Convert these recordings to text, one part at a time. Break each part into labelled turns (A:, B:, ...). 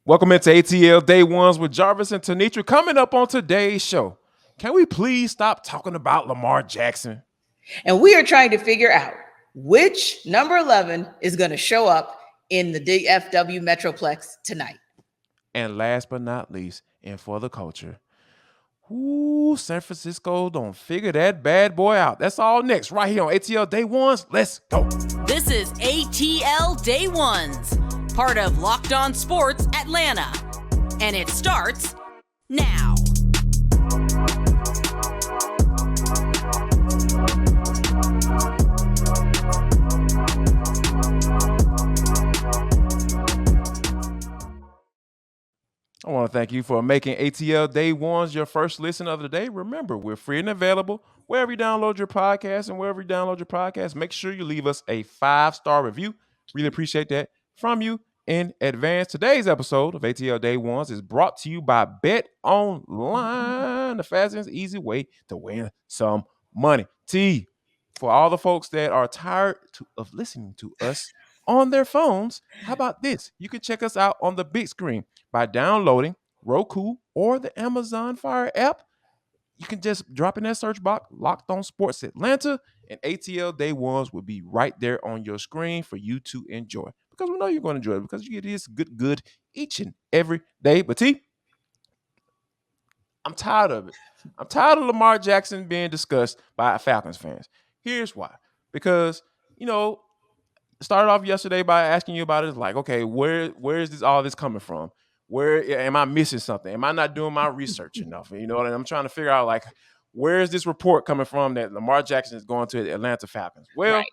A: Welcome into ATL Day Ones with Jarvis and Tenitra. Coming up on today's show, can we please stop talking about Lamar Jackson?
B: And we are trying to figure out which number 11 is going to show up in the DFW Metroplex tonight.
A: And last but not least, and for the culture, San Francisco don't figure that bad boy out. That's all next, right here on ATL Day Ones. Let's go.
C: This is ATL Day Ones, part of Locked On Sports Atlanta. And it starts now.
A: I want to thank you for making ATL Day Ones your first listen of the day. Remember, we're free and available wherever you download your podcast, and wherever you download your podcast, make sure you leave us a 5-star review. Really appreciate that from you in advance. Today's episode of ATL Day Ones is brought to you by Bet Online, the fastest, easy way to win some money. For all the folks that are tired of listening to us on their phones, how about this? You can check us out on the big screen by downloading Roku or the Amazon Fire app. You can just drop in that search box, Locked On Sports Atlanta, and ATL Day Ones will be right there on your screen for you to enjoy. Because we know you're going to enjoy it because you get this good each and every day. But I'm tired of it. I'm tired of Lamar Jackson being discussed by Falcons fans. Here's why. Because, started off yesterday by asking you about it. It's like, okay, where is all this coming from? Where am I missing something? Am I not doing my research enough? And I'm trying to figure out, like, where is this report coming from that Lamar Jackson is going to the Atlanta Falcons? Well,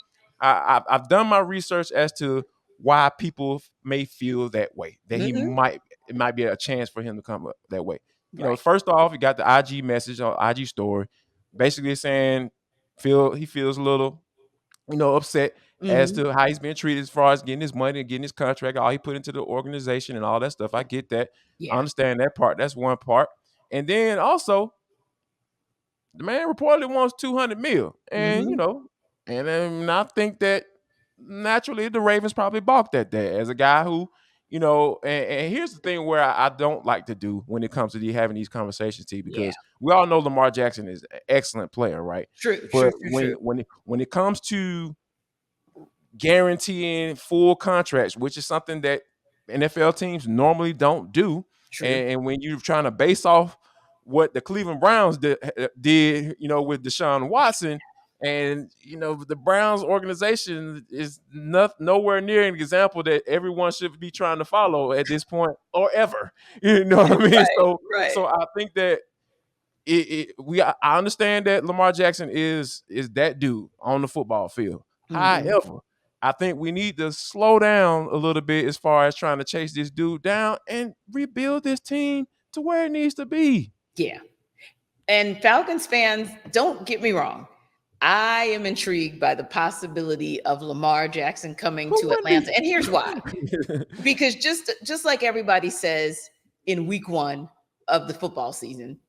A: right. I've done my research as to why people may feel that way, that it might be a chance for him to come up that way. First off, you got the IG message or IG story, basically saying he feels a little, upset as to how he's being treated as far as getting his money and getting his contract, all he put into the organization and all that stuff. I get that. Yeah. I understand that part. That's one part. And then also, the man reportedly wants $200 million. And, and I think that naturally the Ravens probably balked at that as a guy who, and here's the thing where I don't like to do when it comes to having these conversations, because we all know Lamar Jackson is an excellent player, right?
B: True.
A: When it comes to guaranteeing full contracts, which is something that NFL teams normally don't do, and when you're trying to base off what the Cleveland Browns did, with Deshaun Watson. And, the Browns organization is nowhere near an example that everyone should be trying to follow at this point or ever. You know what I mean? So I think that I understand that Lamar Jackson is that dude on the football field. However, I think we need to slow down a little bit as far as trying to chase this dude down and rebuild this team to where it needs to be.
B: Yeah. And Falcons fans, don't get me wrong. I am intrigued by the possibility of Lamar Jackson coming to Atlanta. And here's why. Because just like everybody says in week 1 of the football season,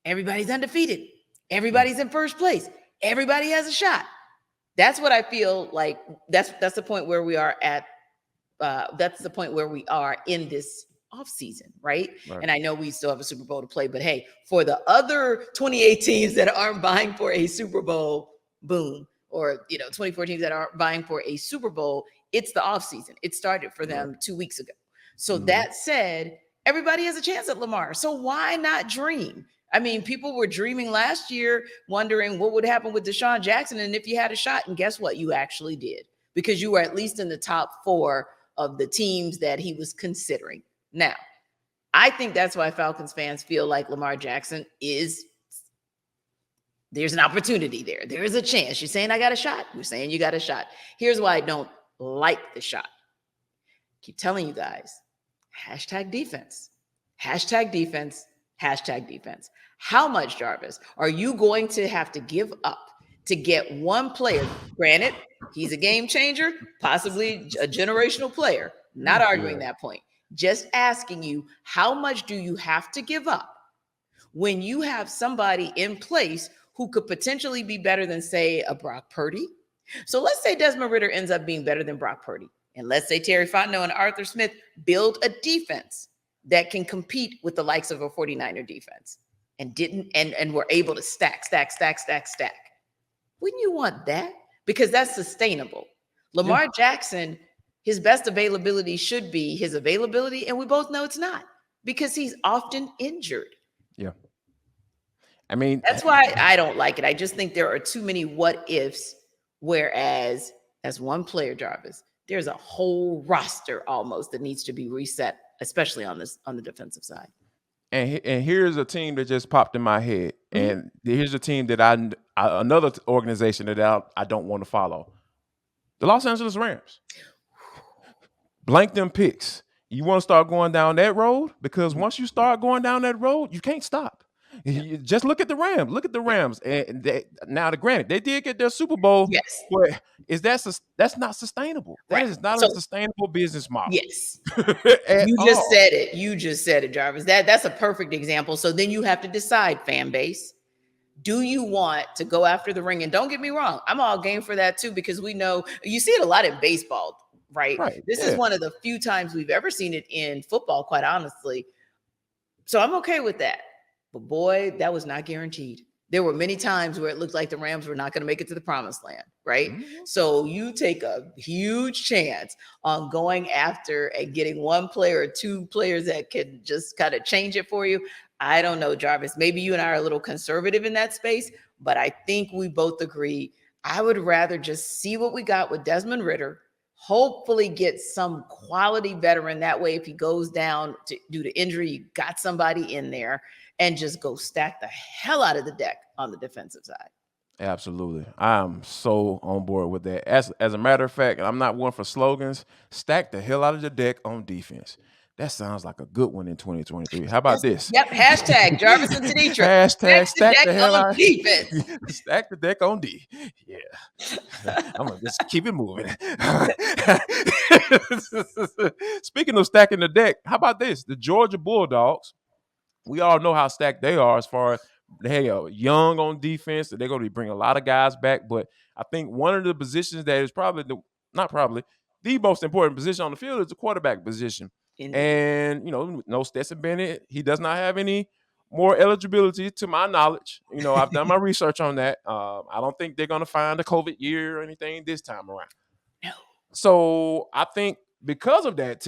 B: everybody's undefeated. Everybody's in first place. Everybody has a shot. That's what I feel like. That's the point where we are at. That's the point where we are in this offseason, right? And I know we still have a Super Bowl to play, but hey, for the other 28 teams that aren't vying for a Super Bowl, boom, or 24 teams that aren't vying for a Super Bowl, it's the offseason. It started for them 2 weeks ago. So that said, everybody has a chance at Lamar. So why not dream? I mean, people were dreaming last year, wondering what would happen with Deshaun Jackson and if you had a shot. And guess what? You actually did, because you were at least in the top 4 of the teams that he was considering. Now, I think that's why Falcons fans feel like Lamar Jackson there's an opportunity there. There is a chance. You're saying I got a shot. You're saying you got a shot. Here's why I don't like the shot. Keep telling you guys, #defense, #defense, #defense. How much, Jarvis, are you going to have to give up to get one player? Granted, he's a game changer, possibly a generational player. Not arguing that point. Just asking you, how much do you have to give up when you have somebody in place who could potentially be better than, say, a Brock Purdy? So let's say Desmond Ridder ends up being better than Brock Purdy. And let's say Terry Fontenot and Arthur Smith build a defense that can compete with the likes of a 49er defense and were able to stack. Wouldn't you want that? Because that's sustainable. Lamar Jackson, his best availability should be his availability, and we both know it's not because he's often injured.
A: Yeah. I mean,
B: that's why I don't like it. I just think there are too many what ifs, whereas as one player, Jarvis, there's a whole roster almost that needs to be reset, especially on the defensive side.
A: And here's a team that just popped in my head, and here's a team that another organization that I don't want to follow. The Los Angeles Rams. Blank them picks. You want to start going down that road? Because once you start going down that road, you can't stop. Yeah. Just look at the Rams. Look at the Rams. And granted, they did get their Super Bowl.
B: Yes.
A: But that's not sustainable. That is not a sustainable business model.
B: Yes. You just said it, Jarvis. That's a perfect example. So then you have to decide, fan base. Do you want to go after the ring? And don't get me wrong, I'm all game for that too, because we know you see it a lot in baseball, right? This is one of the few times we've ever seen it in football, quite honestly. So I'm okay with that. But boy, that was not guaranteed. There were many times where it looked like the Rams were not going to make it to the promised land, right? So you take a huge chance on going after and getting one player or two players that can just kind of change it for you. I don't know, Jarvis. Maybe you and I are a little conservative in that space, but I think we both agree. I would rather just see what we got with Desmond Ridder, hopefully get some quality veteran. That way, if he goes down due to injury, you got somebody in there, and just go stack the hell out of the deck on the defensive side.
A: Absolutely. I'm so on board with that. As a matter of fact, I'm not one for slogans. Stack the hell out of the deck on defense. That sounds like a good one in 2023. How about this?
B: Yep. Hashtag Jarvis and Tenitra.
A: Hashtag stack the hell out of
B: defense.
A: Stack the deck on D. Yeah. I'm going to just keep it moving. Speaking of stacking the deck, how about this? The Georgia Bulldogs. We all know how stacked they are as far as they are young on defense. They're going to be bringing a lot of guys back. But I think one of the positions that is probably the most important position on the field is the quarterback position. And, no Stetson Bennett. He does not have any more eligibility to my knowledge. I've done my research on that. I don't think they're going to find a COVID year or anything this time around.
B: No.
A: So I think because of that,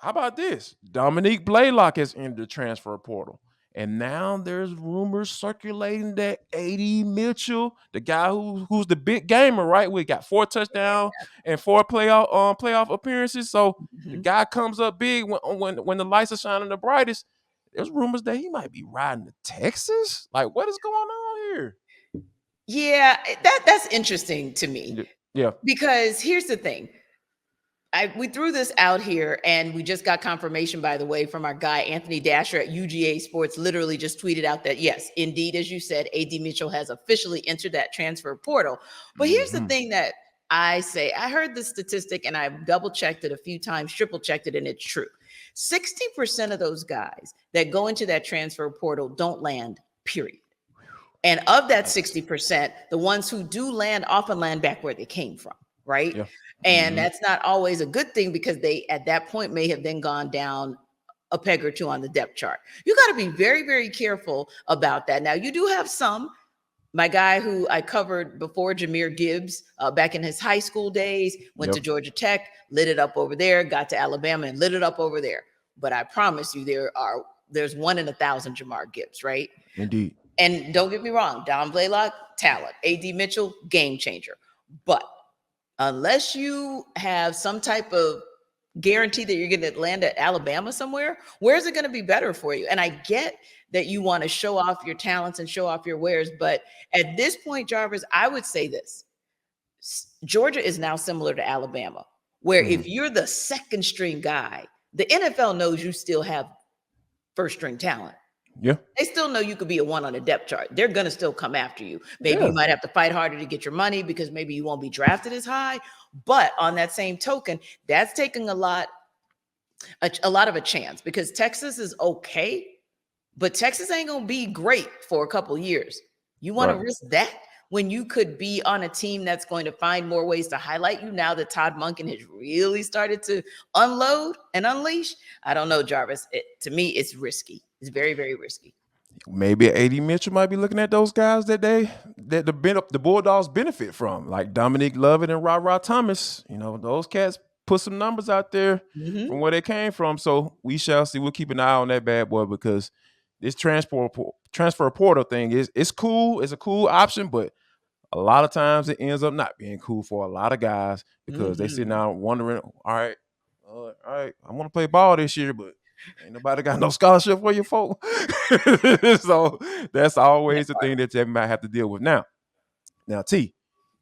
A: how about this? Dominique Blaylock is in the transfer portal. And now there's rumors circulating that AD Mitchell, the guy who's the big gamer, right? We got 4 touchdowns and 4 playoff appearances. So the guy comes up big when the lights are shining the brightest. There's rumors that he might be riding to Texas. Like, what is going on here?
B: Yeah, that's interesting to me.
A: Yeah.
B: Because here's the thing. We threw this out here, and we just got confirmation, by the way, from our guy, Anthony Dasher at UGA Sports, literally just tweeted out that, yes, indeed, as you said, AD Mitchell has officially entered that transfer portal. But here's the thing that I say. I heard the statistic, and I've double-checked it a few times, triple-checked it, and it's true. 60% of those guys that go into that transfer portal don't land, period. And of that 60%, the ones who do land often land back where they came from, right? Yeah. And that's not always a good thing because they, at that point, may have then gone down a peg or two on the depth chart. You got to be very, very careful about that. Now, you do have some. My guy who I covered before, Jahmyr Gibbs, back in his high school days, went to Georgia Tech, lit it up over there, got to Alabama and lit it up over there. But I promise you, there's 1 in 1,000 Jahmyr Gibbs, right?
A: Indeed.
B: And don't get me wrong, Don Blaylock, talent. AD Mitchell, game changer. But unless you have some type of guarantee that you're going to land at Alabama somewhere, where's it going to be better for you? And I get that you want to show off your talents and show off your wares. But at this point, Jarvis, I would say this. Georgia is now similar to Alabama, where if you're the second string guy, the NFL knows you still have first string talent.
A: Yeah.
B: They still know you could be a 1 on the depth chart. They're going to still come after you. Maybe you might have to fight harder to get your money because maybe you won't be drafted as high. But on that same token, that's taking a lot of a chance because Texas is okay, but Texas ain't going to be great for a couple years. You want to risk that? when you could be on a team that's going to find more ways to highlight you now that Todd Monken has really started to unload and unleash? I don't know, Jarvis. To me, it's risky. It's very, very risky.
A: Maybe A.D. Mitchell might be looking at those guys that the Bulldogs benefit from, like Dominique Lovett and Ra Thomas. Those cats put some numbers out there from where they came from. So we shall see. We'll keep an eye on that bad boy, because this transfer portal thing it's cool. It's a cool option, but a lot of times it ends up not being cool for a lot of guys, because they sit down wondering, all right, I want to play ball this year, but ain't nobody got no scholarship for you, folk. So that's always the thing that you might have to deal with. Now, T,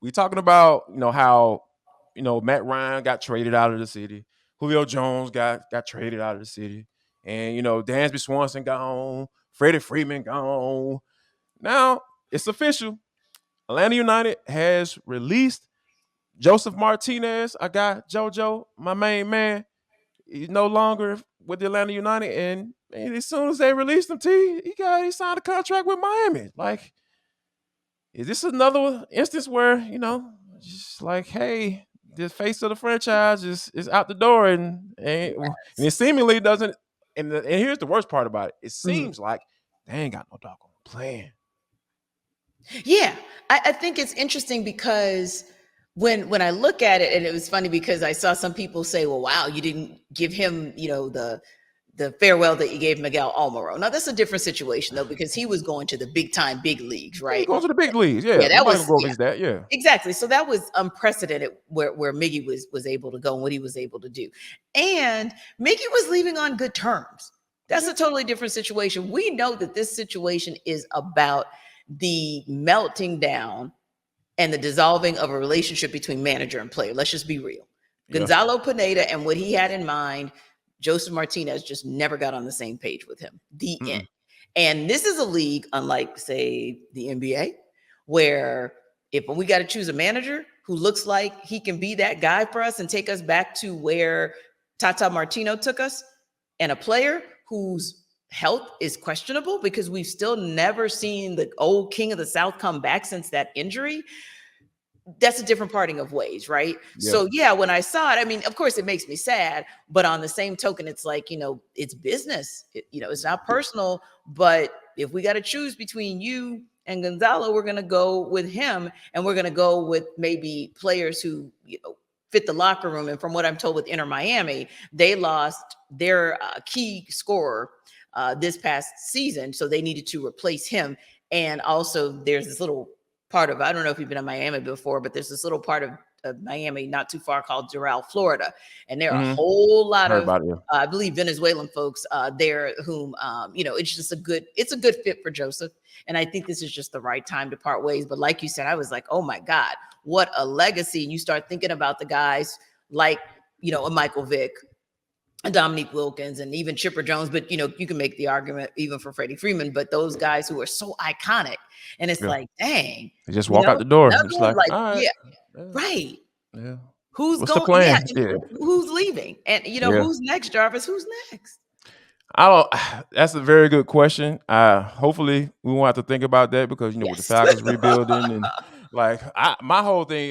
A: we talking about how Matt Ryan got traded out of the city, Julio Jones got traded out of the city, and Dansby Swanson gone, Freddie Freeman gone. Now it's official. Atlanta United has released Josef Martinez. I got JoJo, my main man. He's no longer with the Atlanta United, and as soon as they released him, he signed a contract with Miami. Like, is this another instance where just like, hey, the face of the franchise is out the door, and it seemingly doesn't. And here's the worst part about it: it seems like they ain't got no doggone plan.
B: Yeah, I think it's interesting because when I look at it, and it was funny because I saw some people say, well, wow, you didn't give him, the farewell that you gave Miguel Almiron. Now, that's a different situation, though, because he was going to the big leagues, right?
A: He going to the big leagues, yeah.
B: That was
A: that, yeah.
B: Exactly. So that was unprecedented where Miggy was able to go and what he was able to do. And Miggy was leaving on good terms. That's a totally different situation. We know that this situation is about the melting down and the dissolving of a relationship between manager and player. Let's just be real. Yeah. Gonzalo Pineda and what he had in mind, Josef Martinez just never got on the same page with him. The end. And this is a league, unlike, say, the NBA, where if we got to choose a manager who looks like he can be that guy for us and take us back to where Tata Martino took us, and a player whose health is questionable because we've still never seen the old king of the South come back since that injury. That's a different parting of ways, right? Yeah. So yeah, when I saw it, I mean, of course it makes me sad, but on the same token, it's like, it's business. It's not personal, but if we got to choose between you and Gonzalo, we're going to go with him, and we're going to go with maybe players who, fit the locker room. And from what I'm told with Inter Miami, they lost their key scorer this past season. So they needed to replace him. And also there's this little part of, I don't know if you've been in Miami before, but there's this little part of Miami not too far called Doral, Florida. And there are a whole lot of, I believe, Venezuelan folks there whom, it's just a good fit for Joseph. And I think this is just the right time to part ways. But like you said, I was like, oh my God, what a legacy. And you start thinking about the guys like, a Michael Vick, a Dominique Wilkins, and even Chipper Jones. But, you can make the argument even for Freddie Freeman, but those guys who are so iconic. And it's like, dang.
A: They just walk out the door. It's like, all right.
B: Yeah, right.
A: Yeah.
B: Who's
A: What's
B: going?
A: The plan?
B: Who's leaving? And, who's next, Jarvis? Who's next?
A: That's a very good question. Hopefully we won't have to think about that because, with the Falcons rebuilding and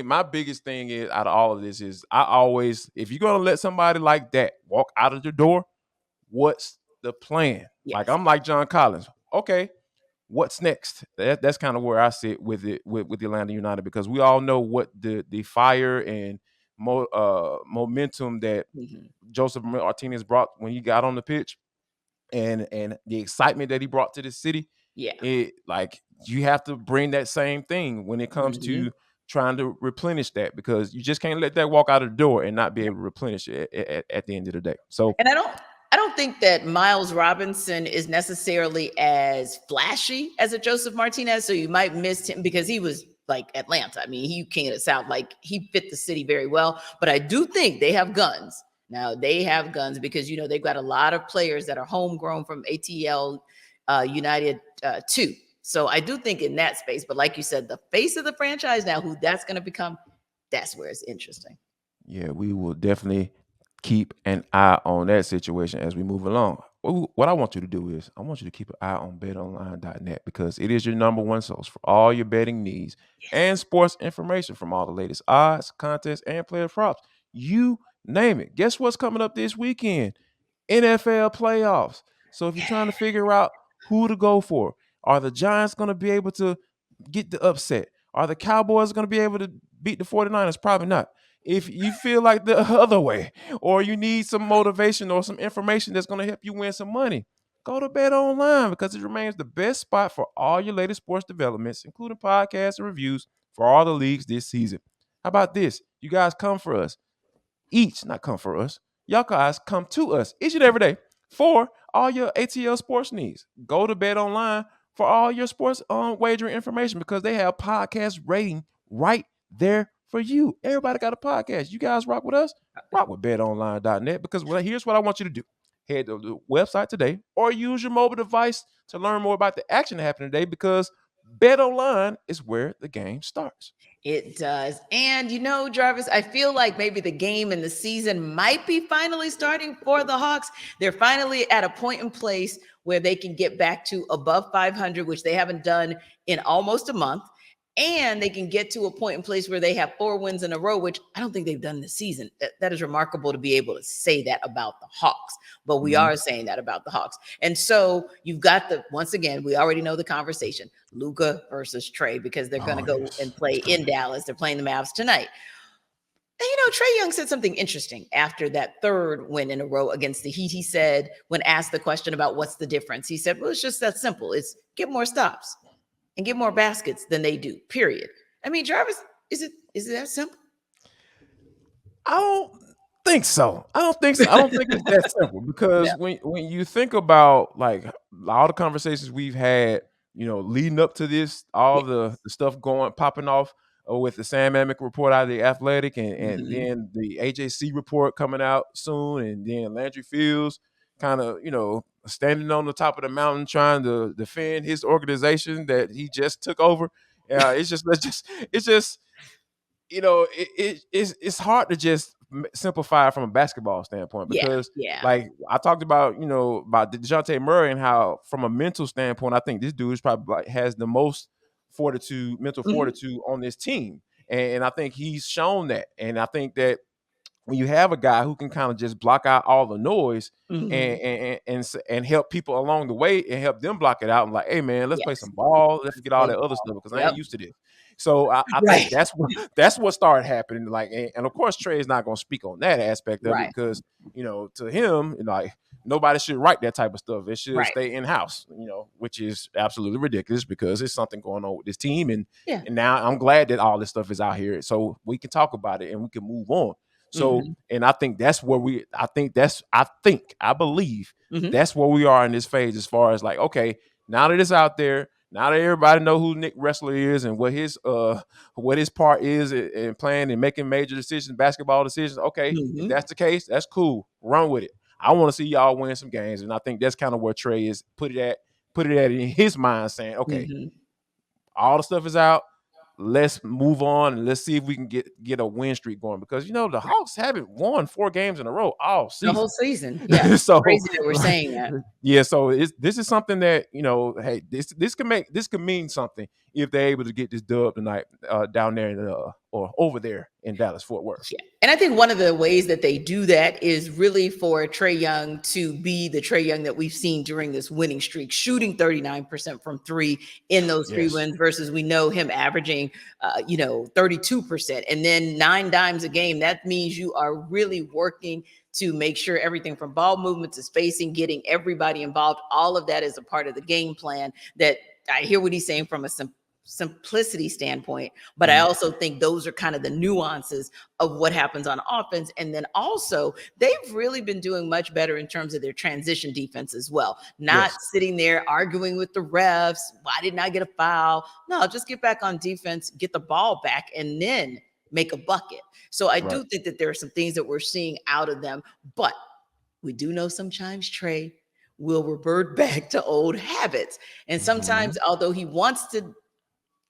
A: my biggest thing is out of all of this is if you're going to let somebody like that walk out of the door, what's the plan? Yes. Like, I'm like John Collins. Okay, what's next? That's kind of where I sit with it with the Atlanta United, because we all know what the fire and momentum that Josef Martinez brought when he got on the pitch, and the excitement that he brought to the city. Yeah, you have to bring that same thing when it comes to trying to replenish that, because you just can't let that walk out of the door and not be able to replenish it at the end of the day. So,
B: and I don't think that Miles Robinson is necessarily as flashy as a Josef Martinez. So you might miss him because he was like Atlanta. I mean, he came to the South, like he fit the city very well. But I do think they have guns. Now they have guns because, they've got a lot of players that are homegrown from ATL United too. So I do think in that space, but like you said, the face of the franchise now, who that's going to become, that's where it's interesting.
A: Yeah, we will definitely keep an eye on that situation as we move along. What I want you to do is I want you to keep an eye on betonline.net because it is your number one source for all your betting needs and sports information from all the latest odds, contests, and player props. You name it. Guess what's coming up this weekend? NFL playoffs. So if you're trying to figure out who to go for, are the Giants going to be able to get the upset? Are the Cowboys going to be able to beat the 49ers? Probably not. If you feel like the other way, or you need some motivation or some information that's going to help you win some money, go to Bet Online because it remains the best spot for all your latest sports developments, including podcasts and reviews for all the leagues this season. How about this? You guys come for us not come for us. Y'all guys come to us each and every day for all your ATL sports needs. Go to Bet Online for all your sports wagering information because they have podcast rating right there for you. Everybody got a podcast. You guys rock with us? Rock with betonline.net because here's what I want you to do. Head to the website today or use your mobile device to learn more about the action happening today because Bet Online is where the game starts.
B: It does. And Jarvis, I feel like maybe the game and the season might be finally starting for the Hawks. They're finally at a point in place where they can get back to above 500, which they haven't done in almost a month. And they can get to a point in place where they have 4 wins in a row, which I don't think they've done this season. That is remarkable to be able to say that about the Hawks, but we are saying that about the Hawks. And so you've got once again, we already know the conversation, Luka versus Trae, because they're going to go and play in Dallas. They're playing the Mavs tonight. And Trae Young said something interesting after that 3rd win in a row against the Heat. He said, when asked the question about what's the difference, he said, well, it's just that simple. It's get more stops and get more baskets than they do, period. I mean, Jarvis, is it that simple?
A: I don't think so. I don't think it's that simple because when you think about like all the conversations we've had, leading up to this, all the stuff popping off with the Sam Amick report out of the Athletic and then the AJC report coming out soon, and then Landry Fields kind of, standing on the top of the mountain trying to defend his organization that he just took over. It's hard to just simplify it from a basketball standpoint because like I talked about, about DeJounte Murray and how from a mental standpoint, I think this dude is probably has the most mental fortitude on this team. And I think he's shown that. And I think that when you have a guy who can kind of just block out all the noise and help people along the way and help them block it out and like, hey man, let's play some ball. Let's forget all that other stuff because I ain't used to this. So I think that's what started happening. Like, and of course, Trae is not going to speak on that aspect of it because to him, like nobody should write that type of stuff. It should stay in house, which is absolutely ridiculous because there's something going on with this team, and now I'm glad that all this stuff is out here so we can talk about it and we can move on. So, and I think that's where I believe that's where we are in this phase as far as like, okay, now that it's out there, now that everybody know who Nick Wrestler is and what his part is in playing and making major decisions, basketball decisions. Okay, if that's the case, that's cool. Run with it. I want to see y'all win some games, and I think that's kind of where Trae is put it at in his mind, saying, okay, all the stuff is out. Let's move on and let's see if we can get a win streak going because the Hawks haven't won 4 games in a row all season.
B: The whole season, yeah. So crazy that we're saying that.
A: Yeah, so this is something that hey, this could mean something if they're able to get this dub tonight down there or over there in Dallas Fort Worth.
B: Yeah, and I think one of the ways that they do that is really for Trae Young to be the Trae Young that we've seen during this winning streak, shooting 39% from 3 in those 3 wins versus we know him averaging 32% and then 9 dimes a game. That means you are really working to make sure everything from ball movement to spacing, getting everybody involved, all of that is a part of the game plan. That I hear what he's saying from a simplicity standpoint, but I also think those are kind of the nuances of what happens on offense. And then also they've really been doing much better in terms of their transition defense as well. Not sitting there arguing with the refs. Why didn't I get a foul? No, just get back on defense, get the ball back, and then make a bucket. So I do think that there are some things that we're seeing out of them, but we do know sometimes Trae will revert back to old habits. And sometimes, although he wants to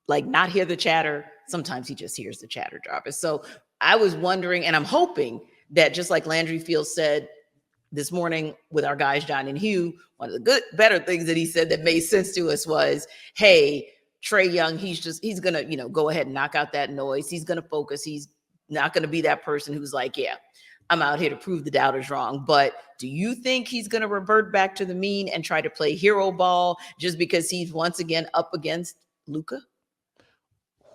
B: like not hear the chatter, sometimes he just hears the chatter, Jarvis. So I was wondering, and I'm hoping that just like Landry Fields said this morning with our guys, John and Hugh, one of the better things that he said that made sense to us was, hey, Trae Young, he's going to, go ahead and knock out that noise. He's going to focus. He's not going to be that person who's like, yeah, I'm out here to prove the doubters wrong. But do you think he's going to revert back to the mean and try to play hero ball just because he's once again up against Luka?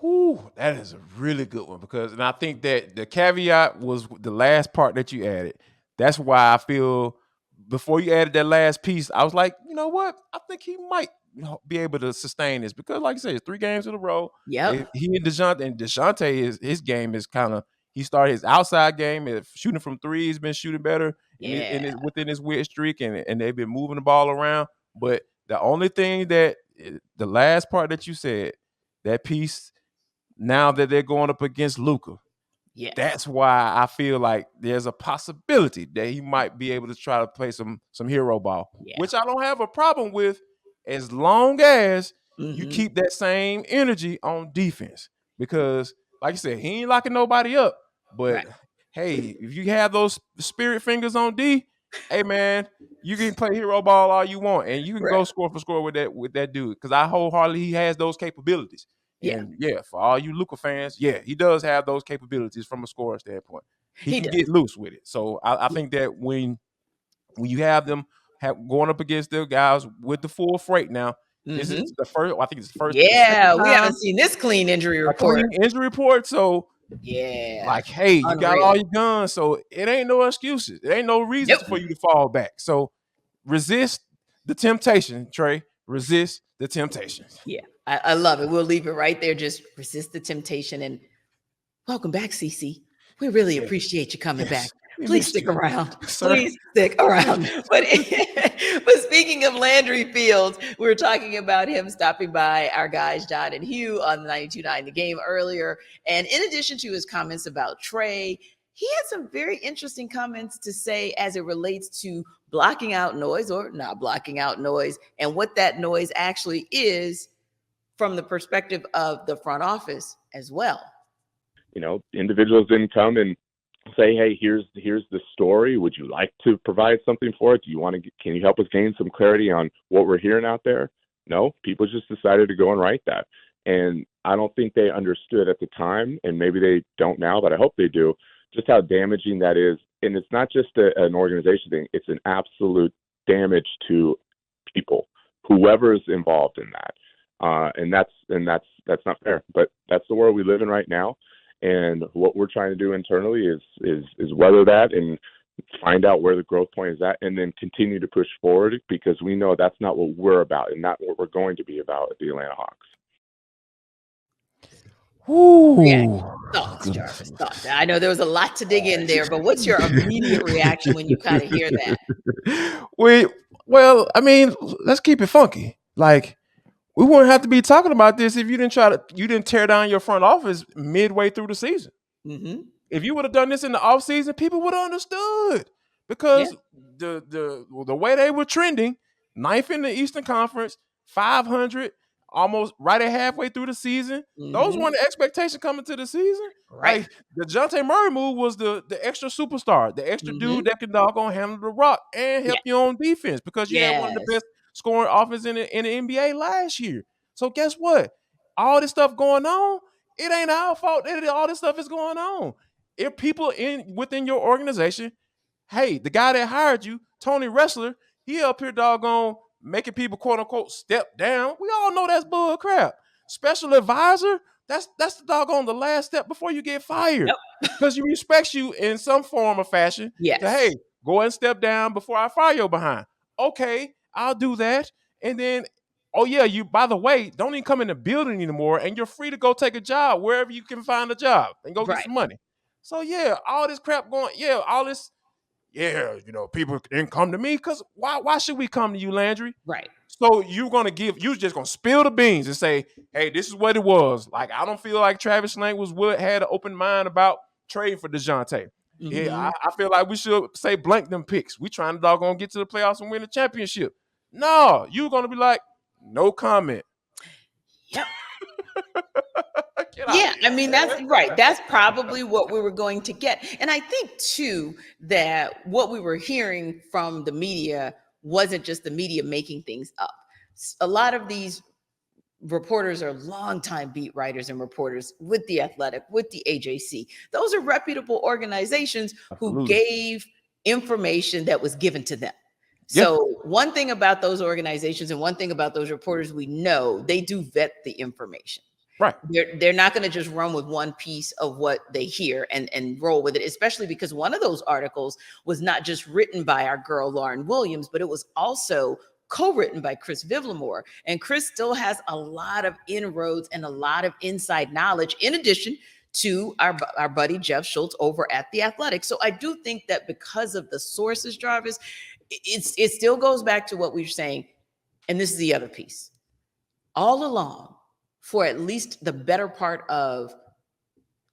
A: Whew, that is a really good one and I think that the caveat was the last part that you added. That's why I feel before you added that last piece, I was like, you know what? I think he might be able to sustain this because, like I said, it's 3 games in a row.
B: Yep.
A: He and DeJounte, his game is kind of he started his outside game shooting from 3. He's been shooting better within his weird streak, and they've been moving the ball around. But the only thing that the last part that you said, that piece. Now that they're going up against Luka, that's why I feel like there's a possibility that he might be able to try to play some hero ball, which I don't have a problem with as long as you keep that same energy on defense. Because, like I said, he ain't locking nobody up. But, hey, if you have those spirit fingers on D, hey, man, you can play hero ball all you want, and you can go score for score with that dude. Because I wholeheartedly he has those capabilities. And for all you Luka fans, he does have those capabilities from a scoring standpoint. He can get loose with it. So I think that when you have them going up against the guys with the full freight now, this is the first. I think it's the first.
B: Yeah, we haven't seen this clean injury report.
A: So like, hey, you got all your guns, so it ain't no excuses. It ain't no reason for you to fall back. So resist the temptation, Trae. Resist the temptation.
B: Yeah. I love it. We'll leave it right there. Just resist the temptation. And welcome back, CC. We really appreciate you coming back. Please stick around. Please stick around. But speaking of Landry Fields, we were talking about him stopping by our guys, John and Hugh, on the 92.9 The Game earlier. And in addition to his comments about Trae, he had some very interesting comments to say as it relates to blocking out noise or not blocking out noise and what that noise actually is from the perspective of the front office as well.
D: Individuals didn't come and say, hey, here's the story. Would you like to provide something for it? Can you help us gain some clarity on what we're hearing out there? No, people just decided to go and write that. And I don't think they understood at the time, and maybe they don't now, but I hope they do, just how damaging that is. And it's not just an organization thing. It's an absolute damage to people, whoever is involved in that. And that's not fair, but that's the world we live in right now. And what we're trying to do internally is weather that and find out where the growth point is at, and then continue to push forward, because we know that's not what we're about and not what we're going to be about at the Atlanta Hawks.
B: Thoughts, Jarvis, thoughts. I know there was a lot to dig in there, but what's your immediate reaction when you kind of hear that?
A: Well, I mean, let's keep it funky. Like, we wouldn't have to be talking about this if you didn't tear down your front office midway through the season.
B: Mm-hmm.
A: If you would have done this in the offseason, people would have understood, because the way they were trending, 9th in the Eastern Conference, 500, almost right at halfway through the season. Those weren't the expectations coming to the season.
B: Right.
A: Like, the Dejounte Murray move was the extra superstar, the extra dude that can doggone handle the rock and help you on defense, because you had one of the best scoring offense in the NBA last year. So guess what? All this stuff going on, it ain't our fault that all this stuff is going on. If people within your organization, hey, the guy that hired you, Tony Wrestler, he up here doggone making people quote unquote step down. We all know that's bull crap. Special advisor, that's the doggone the last step before you get fired. Because he respects you in some form or fashion.
B: Yes.
A: So, hey, go and step down before I fire your behind. Okay, I'll do that. And then, you, by the way, don't even come in the building anymore, and you're free to go take a job wherever you can find a job and go get some money. So, all this crap going, all this, people didn't come to me, because why should we come to you, Landry?
B: Right.
A: So you're just going to spill the beans and say, hey, this is what it was. Like, I don't feel like Travis Schlenk had an open mind about trading for DeJounte. I feel like we should say blank them picks. We trying to doggone get to the playoffs and win the championship. No, you're going to be like, no comment.
B: Yep. Yeah, I mean, that's right. That's probably what we were going to get. And I think, too, that what we were hearing from the media wasn't just the media making things up. A lot of these reporters are longtime beat writers and reporters with The Athletic, with the AJC. Those are reputable organizations who gave information that was given to them. So one thing about those organizations and one thing about those reporters, we know they do vet the information.
A: Right.
B: They're not going to just run with one piece of what they hear and roll with it, especially because one of those articles was not just written by our girl Lauren Williams, but it was also co-written by Chris Vivlamore. And Chris still has a lot of inroads and a lot of inside knowledge in addition to our buddy Jeff Schultz over at The Athletic. So I do think that because of the sources, Jarvis, it still goes back to what we were saying. And this is the other piece. All along, for at least the better part of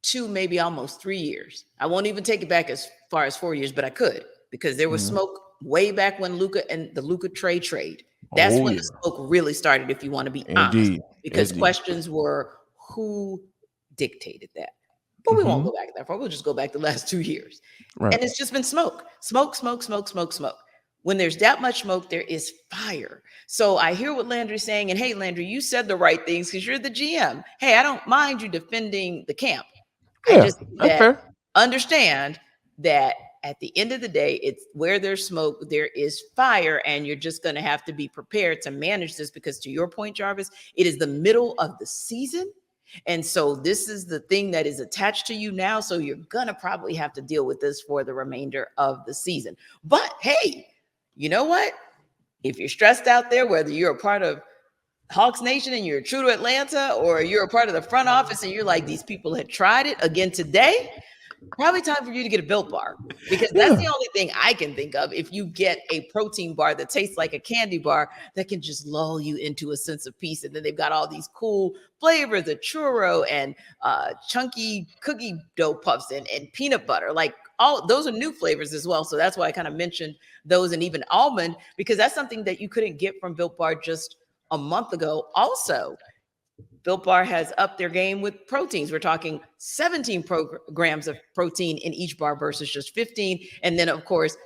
B: 2, maybe almost 3 years. I won't even take it back as far as 4 years, but I could, because there was smoke way back when Luka and the Luka Trae trade. That's when the smoke really started, if you want to be honest, because questions were who dictated that. But we won't go back that far. We'll just go back the last 2 years. Right. And it's just been smoke. When there's that much smoke, there is fire. So I hear what Landry's saying. And hey, Landry, you said the right things because you're the GM. Hey, I don't mind you defending the camp.
A: Yeah, I just
B: understand that at the end of the day, it's where there's smoke, there is fire. And you're just going to have to be prepared to manage this because, to your point, Jarvis, it is the middle of the season. And so this is the thing that is attached to you now. So you're going to probably have to deal with this for the remainder of the season. But hey, you know what? If you're stressed out there, whether you're a part of Hawks Nation and you're true to Atlanta, or you're a part of the front office and you're like, these people had tried it again today, probably time for you to get a Built Bar, because that's the only thing I can think of. If you get a protein bar that tastes like a candy bar, that can just lull you into a sense of peace. And then they've got all these cool flavors, the churro and chunky cookie dough puffs and peanut butter. Like, all those are new flavors as well. So that's why I kind of mentioned those, and even almond, because that's something that you couldn't get from Built Bar just a month ago. Also, Built Bar has upped their game with proteins. We're talking 17 grams of protein in each bar versus just 15. And then, of course,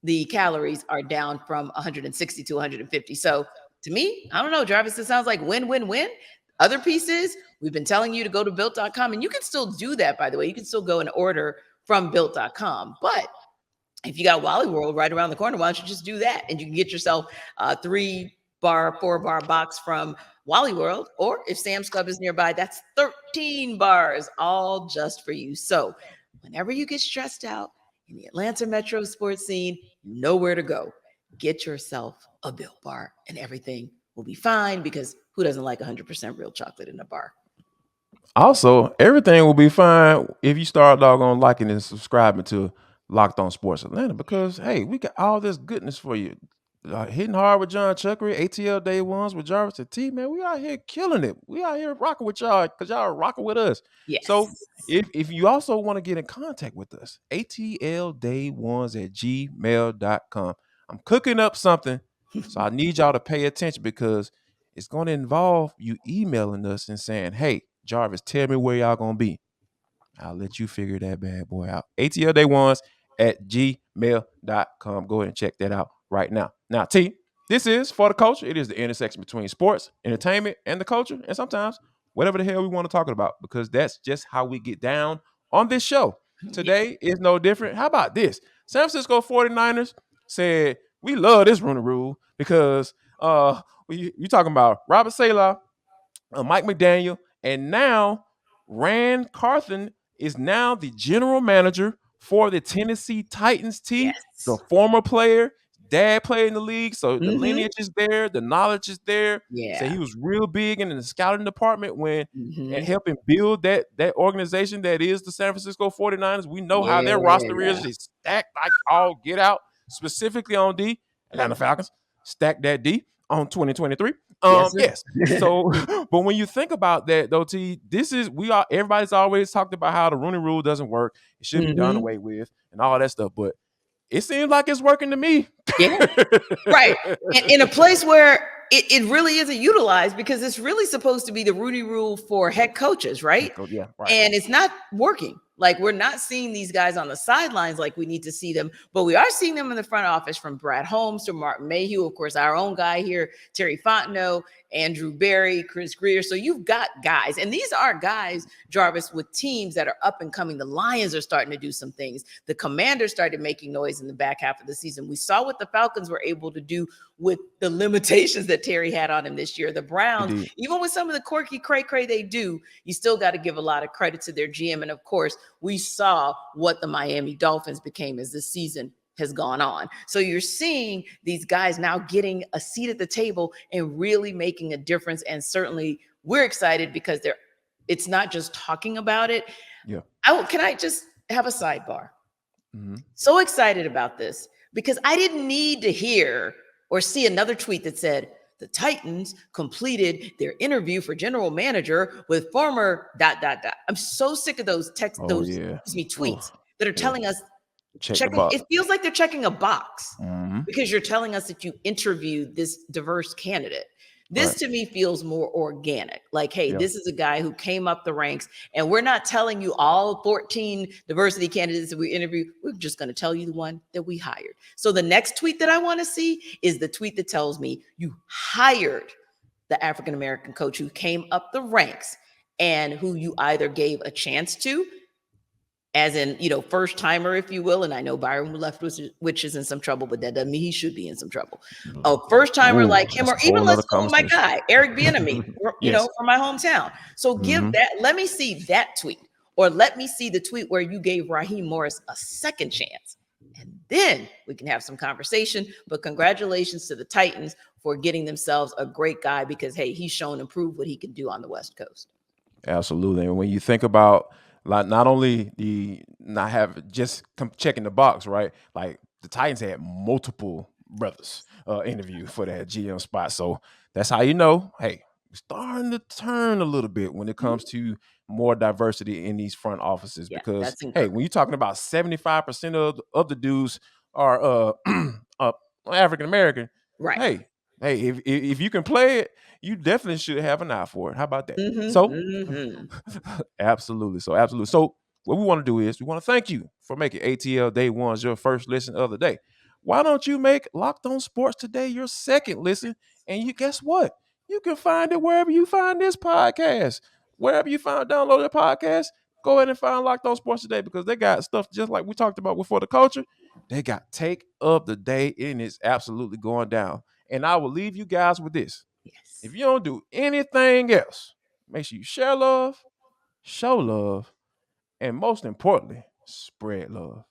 B: the calories are down from 160 to 150. So to me, I don't know, Jarvis, it sounds like win-win-win. Other pieces, we've been telling you to go to built.com, and you can still do that, by the way. You can still go and order from built.com. But if you got Wally World right around the corner, why don't you just do that? And you can get yourself a 3-bar, 4-bar box from Wally World. Or if Sam's Club is nearby, that's 13 bars, all just for you. So whenever you get stressed out in the Atlanta metro sports scene, you know where to go. Get yourself a Built Bar and everything will be fine, because who doesn't like 100% real chocolate in a bar?
A: Also, everything will be fine if you start doggone liking and subscribing to Locked On Sports Atlanta, because, hey, we got all this goodness for you. Hitting hard with John Chuckery, ATL Day Ones with Jarvis and T, man. We out here killing it. We out here rocking with y'all because y'all are rocking with us.
B: Yes.
A: So if you also want to get in contact with us, atlday1s@gmail.com. I'm cooking up something, so I need y'all to pay attention, because it's going to involve you emailing us and saying, hey, Jarvis, tell me where y'all going to be. I'll let you figure that bad boy out. atlday1s@gmail.com. Go ahead and check that out right now. Now, T, this is For the Culture. It is the intersection between sports, entertainment, and the culture, and sometimes whatever the hell we want to talk about, because that's just how we get down on this show. Today is no different. How about this? San Francisco 49ers said, we love this Rooney Rule, because we talking about Robert Saleh, Mike McDaniel, and now Rand Carthon is now the general manager for the Tennessee Titans team.
B: Yes.
A: The former player, dad played in the league, so the lineage is there, the knowledge is there.
B: Yeah.
A: So he was real big in the scouting department when and helping build that organization that is the San Francisco 49ers. We know how their roster is. It's stacked like all get out, specifically on D. Atlanta Falcons stacked that D on 2023. Yes. So, but when you think about that, though, T, everybody's always talked about how the Rooney Rule doesn't work. It should be done away with and all that stuff. But it seems like it's working to me.
B: Yeah. Right. And in a place where it really isn't utilized because it's really supposed to be the Rudy rule for head coaches, right?
A: Yeah, right.
B: And it's not working. Like, we're not seeing these guys on the sidelines like we need to see them, but we are seeing them in the front office, from Brad Holmes to Martin Mayhew, of course, our own guy here, Terry Fontenot, Andrew Berry, Chris Greer. So you've got guys, and these are guys, Jarvis, with teams that are up and coming. The Lions are starting to do some things. The Commanders started making noise in the back half of the season. We saw what the Falcons were able to do with the limitations that Terry had on him this year. The Browns,
A: Indeed.
B: even with some of the quirky cray they do, you still got to give a lot of credit to their GM. And of course, we saw what the Miami Dolphins became as this season has gone on. So you're seeing these guys now getting a seat at the table and really making a difference. And certainly we're excited because it's not just talking about it.
A: Yeah.
B: Can I just have a sidebar?
A: Mm-hmm.
B: So excited about this because I didn't need to hear or see another tweet that said the Titans completed their interview for general manager with former ... I'm so sick of those tweets that are telling us it feels like they're checking a box because you're telling us that you interviewed this diverse candidate. This to me feels more organic. Like, hey, this is a guy who came up the ranks, and we're not telling you all 14 diversity candidates that we interviewed. We're just going to tell you the one that we hired. So the next tweet that I want to see is the tweet that tells me you hired the African-American coach who came up the ranks and who you either gave a chance to, as in, first timer, if you will. And I know Byron Leftwich is in some trouble, but that doesn't mean he should be in some trouble. A first timer like him, or even let's go with my guy, Eric Bieniemy, from my hometown. So give that, let me see that tweet, or let me see the tweet where you gave Raheem Morris a second chance. And then we can have some conversation. But congratulations to the Titans for getting themselves a great guy because, hey, he's shown and proved what he can do on the West Coast.
A: Absolutely. And when you think about, like, not only the not have just checking the box, right? Like, the Titans had multiple brothers interview for that GM spot. So that's how you know, hey, we're starting to turn a little bit when it comes to more diversity in these front offices. Because, hey, when you're talking about 75% of the dudes are African American,
B: right?
A: Hey, if you can play it, you definitely should have an eye for it. How about that? Absolutely. So what we want to do is we want to thank you for making ATL Day Ones your first listen of the day. Why don't you make Locked On Sports Today your second listen? And you guess what? You can find it wherever you find this podcast. Wherever you download the podcast, go ahead and find Locked On Sports Today, because they got stuff just like we talked about before the culture. They got take of the day, and it's absolutely going down. And I will leave you guys with this.
B: Yes.
A: If you don't do anything else, make sure you share love, show love, and most importantly, spread love.